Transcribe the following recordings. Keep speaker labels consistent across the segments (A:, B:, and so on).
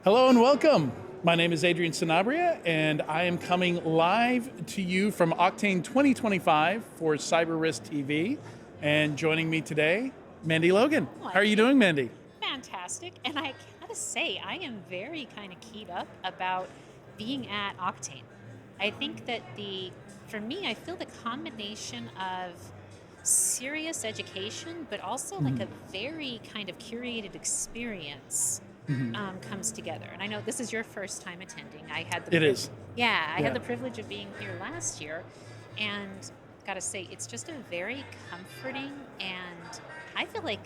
A: Hello and welcome. My name is Adrian Sanabria, and I am coming live to you from Oktane 2025 for CyberRisk TV. And joining me today, Mandy Logan.
B: Oh,
A: How are you doing, Mandy?
B: fantastic. And I gotta say, I am very kind of keyed up about being at Octane. I think that for me, I feel the combination of serious education, but also like a very kind of curated experience comes together. And I know this is your first time attending. I had the
A: It is.
B: Yeah, I
A: Yeah.
B: had the privilege of being here last year, and gotta say, it's just a very comforting and I feel like,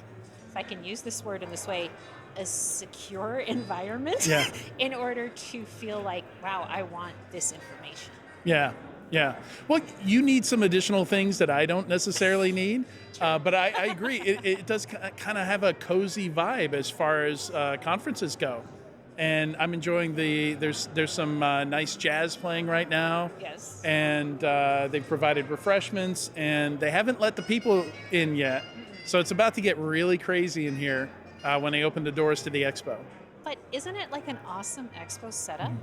B: if I can use this word in this way, a secure environment
A: Yeah.
B: in order to feel like, wow, I want this information.
A: Yeah. Yeah. Well, you need some additional things that I don't necessarily need, but I agree. It does kind of have a cozy vibe as far as conferences go. And I'm enjoying there's some nice jazz playing right now.
B: Yes.
A: And they've provided refreshments, and they haven't let the people in yet. So it's about to get really crazy in here when they open the doors to the expo.
B: But isn't it like an awesome expo setup?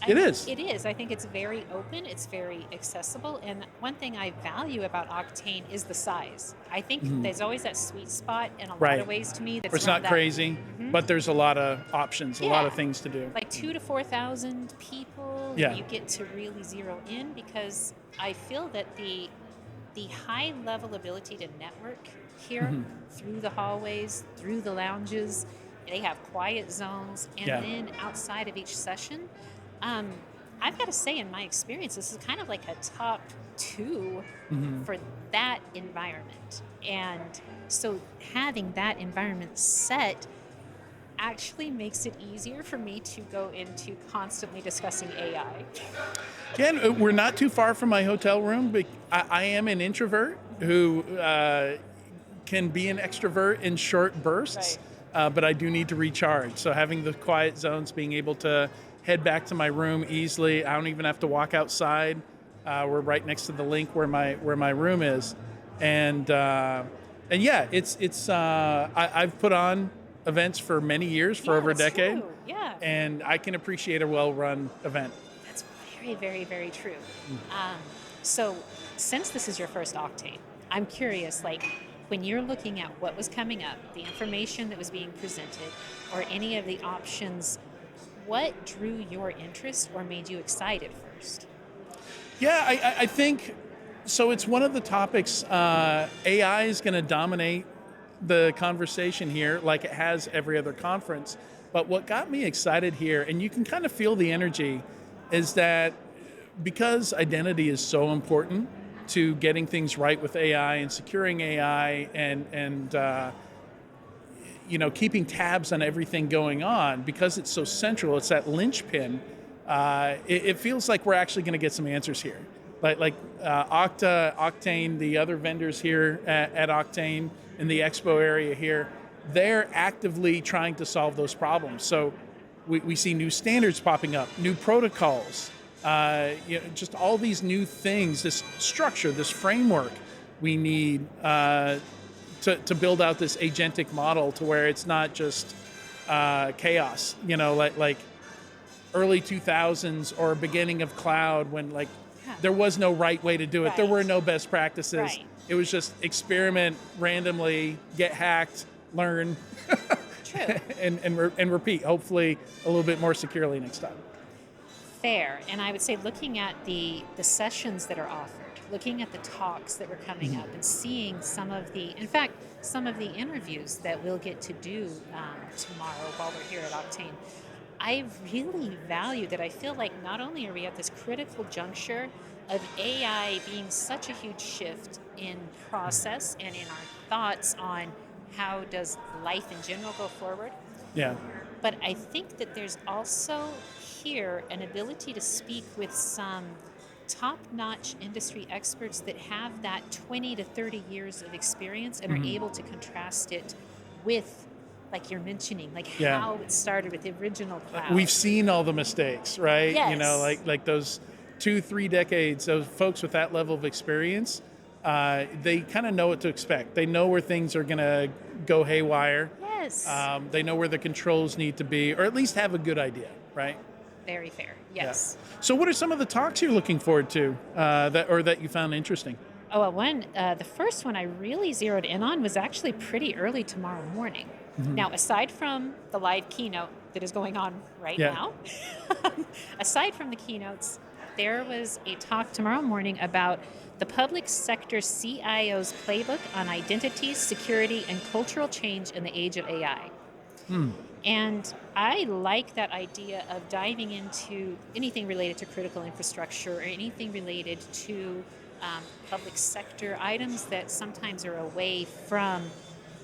A: It is.
B: It is. I think it's very open. It's very accessible. And one thing I value about Octane is the size. I think there's always that sweet spot in a lot
A: Right.
B: of ways to me. That's
A: It's
B: around
A: not
B: that,
A: crazy, but there's a lot of options, a lot of
B: Yeah.
A: things to do.
B: like 2 to 4,000 people.
A: Yeah.
B: You get to really zero in because I feel that the high level ability to network here through the hallways, through the lounges. They have quiet zones, and
A: Yeah.
B: then outside of each session, I've got to say, in my experience, this is kind of like a top 2 for that environment. And so having that environment set actually makes it easier for me to go into constantly discussing AI.
A: Again, we're not too far from my hotel room, but I am an introvert who can be an extrovert in short bursts, but I do need to recharge. So having the quiet zones, being able to head back to my room easily, I don't even have to walk outside. We're right next to the link where my room is, and yeah, I've put on events for many years, for over a
B: that's
A: decade,
B: true. Yeah.
A: and I can appreciate a well-run event.
B: That's very, very, very true. So, since this is your first Octane, I'm curious, like, when you're looking at what was coming up, the information that was being presented, or any of the options, what drew your interest or made you excited first?
A: Yeah, I think so. It's one of the topics. AI is going to dominate the conversation here, like it has every other conference. But what got me excited here, and you can kind of feel the energy, is that because identity is so important to getting things right with AI and securing AI and keeping tabs on everything going on, because it's so central, it's that linchpin. It feels like we're actually going to get some answers here. Like Oktane, the other vendors here at Oktane in the expo area here, they're actively trying to solve those problems. So we see new standards popping up, new protocols, just all these new things, this structure, this framework we need to build out this agentic model to where it's not just chaos, like early 2000s or beginning of cloud when there was no right way to do it. There
B: Right.
A: were no best practices.
B: Right.
A: It was just experiment randomly, get hacked, learn,
B: True.
A: and repeat, hopefully a little bit more securely next time.
B: Fair. And I would say, looking at the sessions that are offered, looking at the talks that were coming up, and seeing some of the interviews that we'll get to do tomorrow while we're here at Octane, I really value that. I feel like not only are we at this critical juncture of AI being such a huge shift in process and in our thoughts on how does life in general go forward,
A: Yeah.
B: but I think that there's also here an ability to speak with some top-notch industry experts that have that 20 to 30 years of experience and are able to contrast it with, like you're mentioning, like how it started with the original cloud.
A: We've seen all the mistakes, right?
B: Yes.
A: Like those 2-3 decades, those folks with that level of experience, they kind of know what to expect. They know where things are going to go haywire.
B: Yes.
A: They know where the controls need to be, or at least have a good idea, right?
B: Very fair. Yes.
A: Yeah. So what are some of the talks you're looking forward to that you found interesting?
B: Oh, well, the first one I really zeroed in on was actually pretty early tomorrow morning. Now, aside from the live keynote that is going on right
A: Yeah.
B: now, aside from the keynotes, there was a talk tomorrow morning about the public sector CIO's playbook on identity, security, and cultural change in the age of AI. And I like that idea of diving into anything related to critical infrastructure or anything related to public sector items that sometimes are away from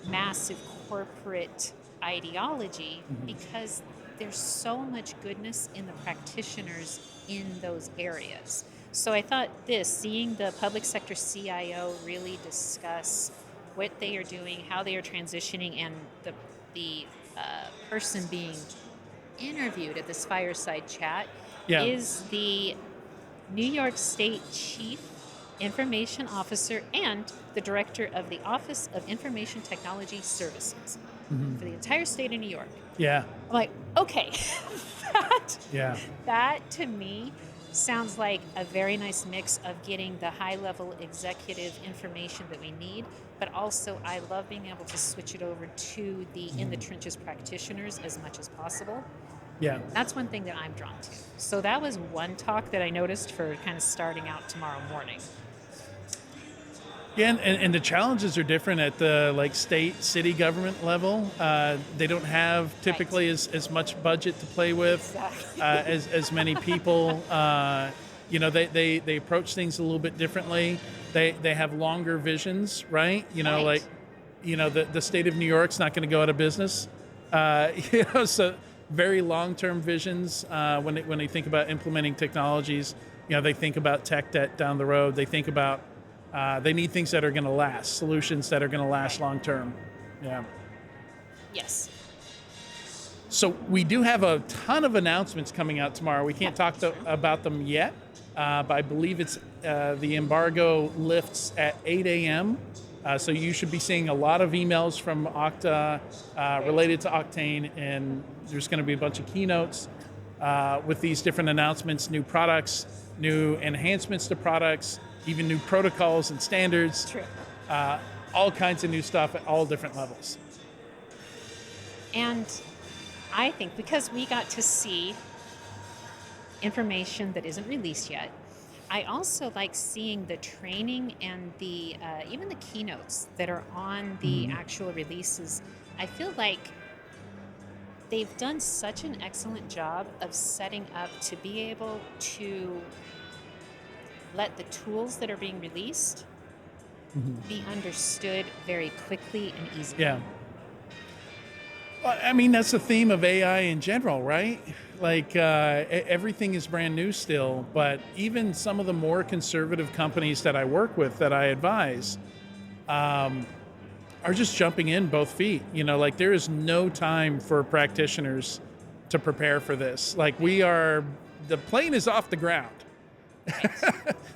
B: massive corporate ideology because there's so much goodness in the practitioners in those areas. So I thought seeing the public sector CIO really discuss what they are doing, how they are transitioning, and the person being interviewed at this fireside chat
A: Yeah.
B: is the New York State Chief Information Officer and the Director of the Office of Information Technology Services for the entire state of New York.
A: Yeah.
B: I'm like, okay,
A: Yeah.
B: that to me sounds like a very nice mix of getting the high-level executive information that we need, but also I love being able to switch it over to the in-the-trenches practitioners as much as possible.
A: Yeah.
B: That's one thing that I'm drawn to. So that was one talk that I noticed for kind of starting out tomorrow morning.
A: Yeah, and the challenges are different at the state, city government level. They don't have typically as much budget to play with
B: Exactly.
A: as many people. They approach things a little bit differently. They have longer visions, right?
B: Right.
A: The state of New York's not going to go out of business. So very long-term visions when they think about implementing technologies. They think about tech debt down the road. They think about they need things that are going to last, solutions that are going to last long term. Yeah.
B: Yes.
A: So we do have a ton of announcements coming out tomorrow. We can't talk about them yet, but I believe it's the embargo lifts at 8 a.m. So you should be seeing a lot of emails from Okta related to Oktane, and there's going to be a bunch of keynotes with these different announcements, new products, new enhancements to products, even new protocols and standards.
B: True.
A: All kinds of new stuff at all different levels.
B: And I think because we got to see information that isn't released yet, I also like seeing the training and the even the keynotes that are on the actual releases. I feel like they've done such an excellent job of setting up to be able to let the tools that are being released be understood very quickly and easily.
A: Yeah. Well, I mean, that's the theme of AI in general, right? Everything is brand new still, but even some of the more conservative companies that I work with, that I advise, are just jumping in both feet. There is no time for practitioners to prepare for this. The plane is off the ground.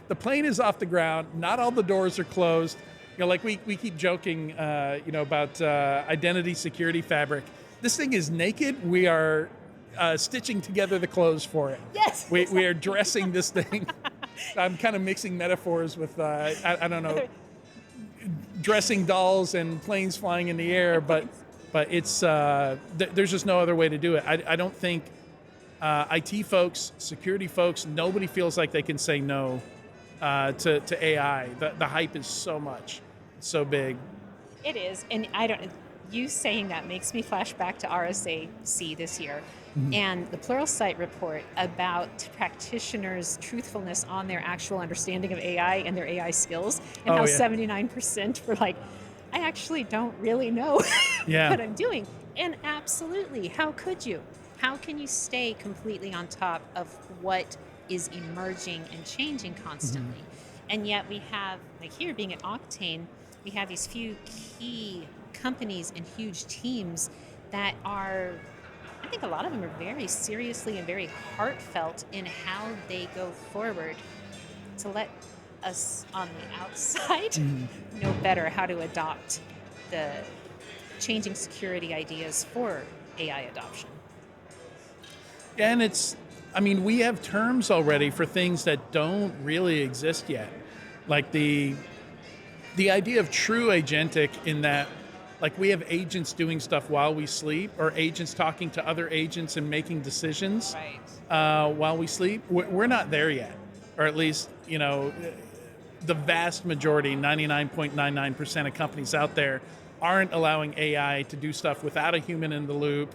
A: The plane is off the ground. Not all the doors are closed. We keep joking, about identity security fabric. This thing is naked. We are stitching together the clothes for it.
B: Yes.
A: We are dressing this thing. I'm kind of mixing metaphors with, I don't know, dressing dolls and planes flying in the air, but it's there's just no other way to do it. I don't think IT folks, security folks, nobody feels like they can say no to AI. The hype is so much, it's so big.
B: It is, and you saying that makes me flash back to RSAC this year and the Pluralsight report about practitioners' truthfulness on their actual understanding of AI and their AI skills, and how 79% were like, I actually don't really know what I'm doing. And absolutely, how could you? How can you stay completely on top of what is emerging and changing constantly? And yet we have, here being at Oktane, we have these few key companies and huge teams that are, I think a lot of them are very seriously and very heartfelt in how they go forward to let us on the outside know better how to adopt the changing security ideas for AI adoption.
A: And we have terms already for things that don't really exist yet. Like the idea of true agentic, in that, like, we have agents doing stuff while we sleep, or agents talking to other agents and making decisions while we sleep. We're not there yet, or at least, the vast majority, 99.99% of companies out there aren't allowing AI to do stuff without a human in the loop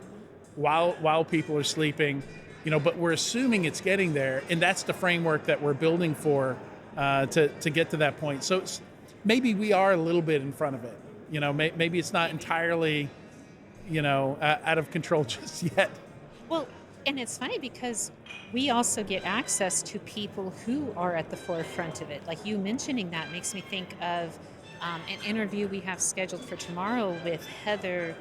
A: while people are sleeping. But we're assuming it's getting there, and that's the framework that we're building for to get to that point. So maybe we are a little bit in front of it. Maybe it's not entirely, out of control just yet.
B: Well, and it's funny because we also get access to people who are at the forefront of it. Like you mentioning that makes me think of an interview we have scheduled for tomorrow with Heather.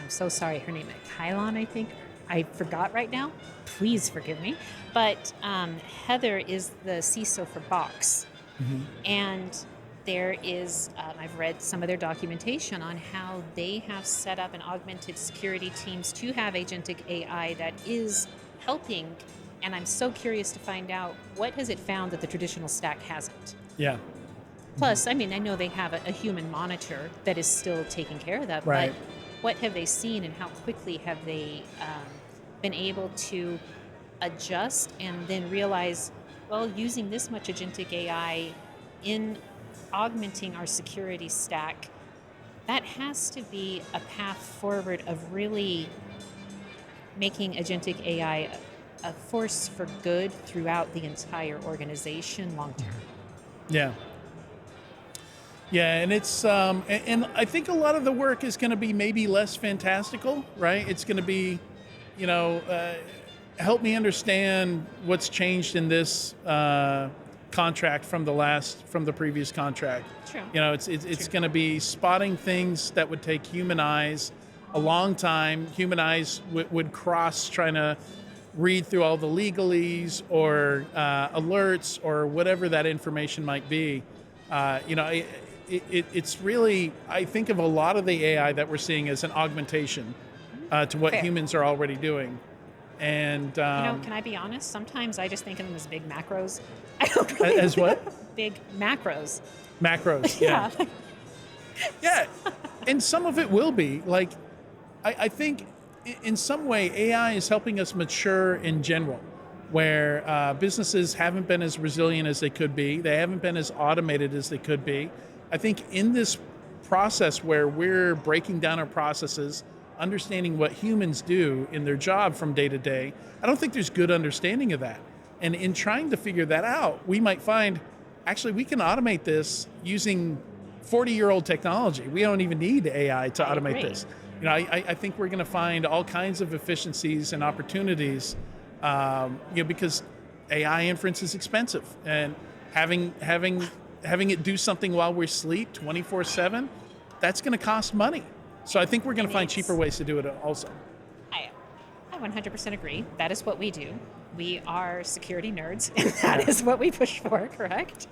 B: I'm so sorry, her name is Kylon, I think. I forgot right now. Please forgive me. But Heather is the CISO for Box.
A: Mm-hmm.
B: And there is, I've read some of their documentation on how they have set up and augmented security teams to have agentic AI that is helping. And I'm so curious to find out, what has it found that the traditional stack hasn't?
A: Yeah.
B: Plus, I know they have a human monitor that is still taking care of that.
A: Right.
B: But what have they seen, and how quickly have they been able to adjust and then realize, well, using this much agentic AI in augmenting our security stack, that has to be a path forward of really making agentic AI a force for good throughout the entire organization long term.
A: Yeah. Yeah, and it's and I think a lot of the work is going to be maybe less fantastical, right? It's going to be, help me understand what's changed in this contract from the previous contract.
B: True.
A: It's going to be spotting things that would take human eyes a long time. Human eyes would cross trying to read through all the legalese or alerts or whatever that information might be. It's really, I think of a lot of the AI that we're seeing as an augmentation to what
B: Fair.
A: humans are already doing. And
B: can I be honest? Sometimes I just think of them as big macros. I don't really
A: as what?
B: Big macros.
A: Macros, yeah. Yeah, and some of it will be. Like, I think in some way AI is helping us mature in general, where businesses haven't been as resilient as they could be. They haven't been as automated as they could be. I think in this process where we're breaking down our processes, understanding what humans do in their job from day to day, I don't think there's good understanding of that. And in trying to figure that out, we might find, actually, we can automate this using 40-year-old technology. We don't even need AI to automate this. I think we're going to find all kinds of efficiencies and opportunities, because AI inference is expensive, and having it do something while we sleep 24/7, that's going to cost money. So I think we're going to find cheaper ways to do it also.
B: I 100% agree. That is what we do. We are security nerds, and that is what we push for, correct?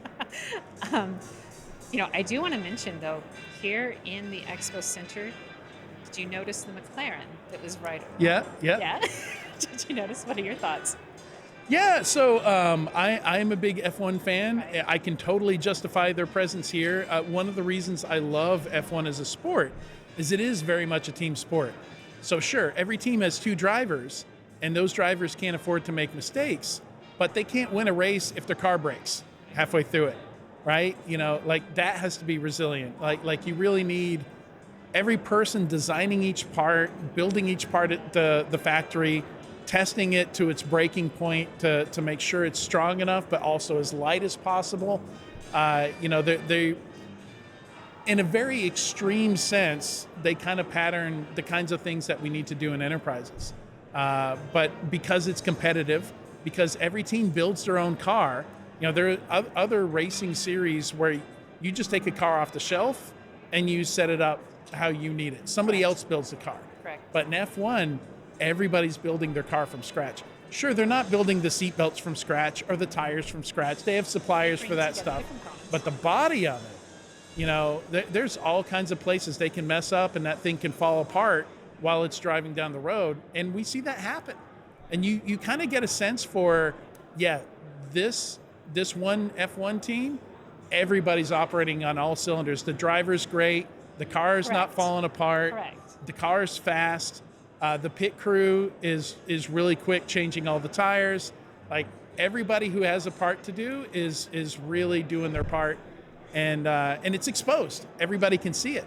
B: I do want to mention, though, here in the Expo Center, did you notice the McLaren that was right over?
A: Yeah.
B: Did you notice? What are your thoughts?
A: Yeah, so I am a big F1 fan. Right. I can totally justify their presence here. One of the reasons I love F1 as a sport is it is very much a team sport. So sure, every team has two drivers, and those drivers can't afford to make mistakes, but they can't win a race if their car breaks halfway through it, right? That has to be resilient. Like you really need every person designing each part, building each part at the factory, testing it to its breaking point to make sure it's strong enough, but also as light as possible. They in a very extreme sense, they kind of pattern the kinds of things that we need to do in enterprises. But because it's competitive, because every team builds their own car, there are other racing series where you just take a car off the shelf and you set it up how you need it. Somebody else builds the car.
B: Correct.
A: But in F1, everybody's building their car from scratch. Sure, they're not building the seatbelts from scratch or the tires from scratch. They have suppliers for that stuff. But the body of it, There's all kinds of places they can mess up and that thing can fall apart while it's driving down the road. And we see that happen. And you kind of get a sense for, this one F1 team, everybody's operating on all cylinders. The driver's great. The car is not falling apart.
B: Correct.
A: The car is fast. The pit crew is really quick changing all the tires. Like, everybody who has a part to do is really doing their part. And it's exposed. Everybody can see it.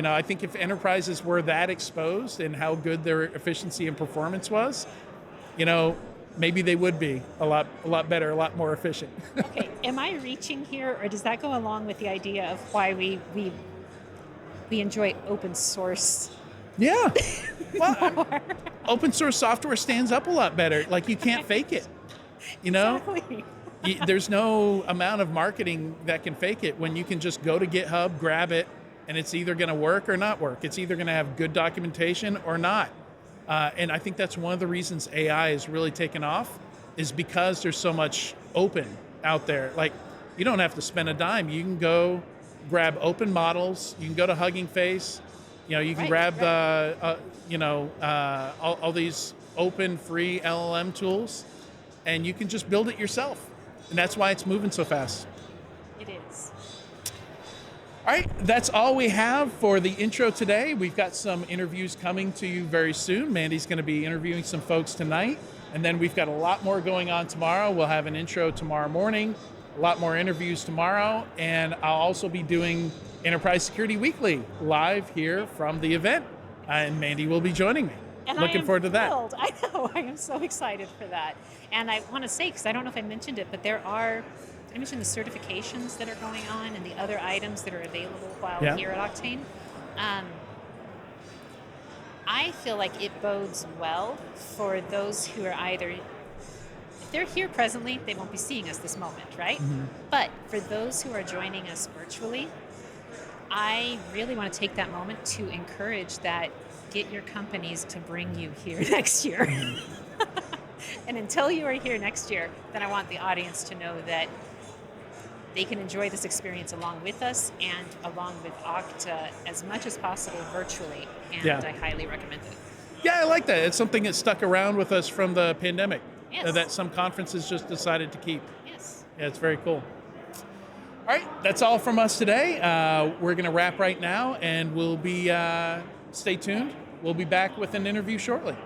A: I think if enterprises were that exposed and how good their efficiency and performance was, maybe they would be a lot better, a lot more efficient.
B: Okay, am I reaching here, or does that go along with the idea of why we enjoy open source?
A: Yeah. Well, open source software stands up a lot better. Like, you can't fake it.
B: Exactly.
A: There's no amount of marketing that can fake it when you can just go to GitHub, grab it, and it's either going to work or not work. It's either going to have good documentation or not. And I think that's one of the reasons AI has really taken off, is because there's so much open out there. Like, you don't have to spend a dime. You can go grab open models. You can go to Hugging Face. You can grab all these open, free LLM tools, and you can just build it yourself. And that's why it's moving so fast.
B: It is.
A: All right, that's all we have for the intro today. We've got some interviews coming to you very soon. Mandy's going to be interviewing some folks tonight, and then we've got a lot more going on tomorrow. We'll have an intro tomorrow morning, a lot more interviews tomorrow, and I'll also be doing Enterprise Security Weekly live here from the event, and Mandy will be joining me.
B: And
A: looking forward to that.
B: I know, I am so excited for that. And I want to say, because I don't know if I mentioned it, but I mentioned the certifications that are going on and the other items that are available while here at Oktane. I feel like it bodes well for those who are either, if they're here presently, they won't be seeing us this moment, right? Mm-hmm. But for those who are joining us virtually, I really want to take that moment to encourage that get your companies to bring you here next year. And until you are here next year, then I want the audience to know that they can enjoy this experience along with us and along with Okta as much as possible virtually, and I highly recommend it.
A: Yeah, I like that. It's something that stuck around with us from the pandemic,
B: yes.
A: That some conferences just decided to keep.
B: Yes.
A: Yeah, it's very cool. All right, that's all from us today. We're going to wrap right now, and we'll be, stay tuned. We'll be back with an interview shortly.